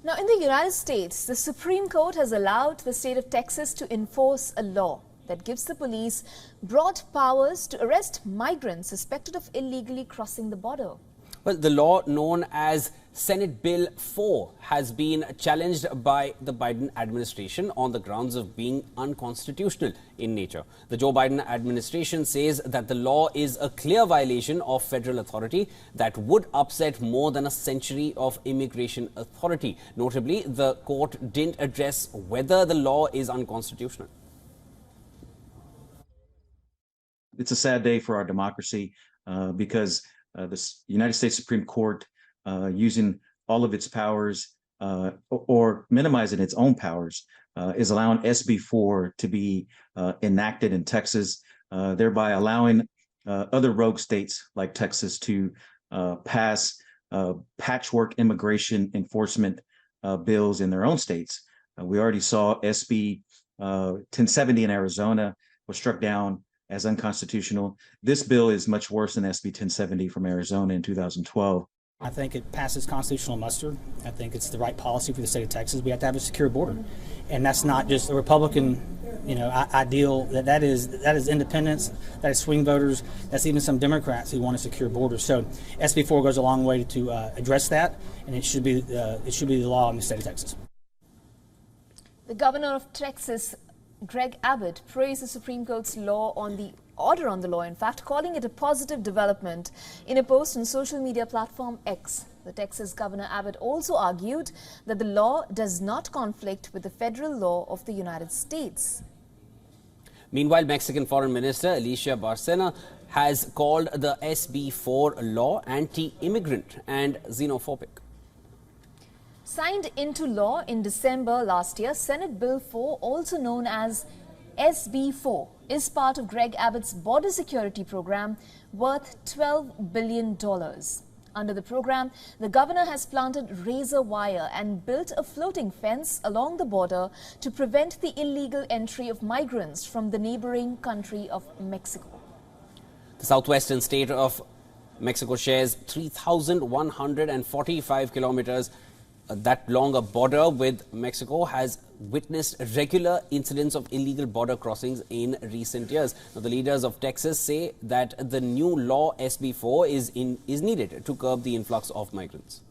Now, in the United States, the Supreme Court has allowed the state of Texas to enforce a law that gives the police broad powers to arrest migrants suspected of illegally crossing the border. Well, the law known as Senate Bill 4 has been challenged by the Biden administration on the grounds of being unconstitutional in nature. The Joe Biden administration says that the law is a clear violation of federal authority that would upset more than a century of immigration authority. Notably, the court didn't address whether the law is unconstitutional. It's a sad day for our democracy because the United States Supreme Court, using all of its powers or minimizing its own powers, is allowing SB 4 to be enacted in Texas, thereby allowing other rogue states like Texas to pass patchwork immigration enforcement bills in their own states. We already saw SB 1070 in Arizona was struck down as unconstitutional. This bill is much worse than SB 1070 from Arizona in 2012. I think it passes constitutional muster. I think it's the right policy for the state of Texas. We have to have a secure border, and that's not just a Republican, ideal. That is independents, that is swing voters, that's even some Democrats who want a secure border. So SB 4 goes a long way to address that, and it should be the law in the state of Texas. The governor of Texas, Greg Abbott, praised the Supreme Court's order on the law, in fact, calling it a positive development in a post on social media platform X. The Texas Governor Abbott also argued that the law does not conflict with the federal law of the United States. Meanwhile, Mexican Foreign Minister Alicia Bárcena has called the SB 4 law anti-immigrant and xenophobic. Signed into law in December last year, Senate Bill 4, also known as SB 4, is part of Greg Abbott's border security program worth $12 billion. Under the program, the governor has planted razor wire and built a floating fence along the border to prevent the illegal entry of migrants from the neighboring country of Mexico. The southwestern state of Mexico shares 3,145 kilometers. That longer border with Mexico has witnessed regular incidents of illegal border crossings in recent years. Now, the leaders of Texas say that the new law SB 4 is needed to curb the influx of migrants.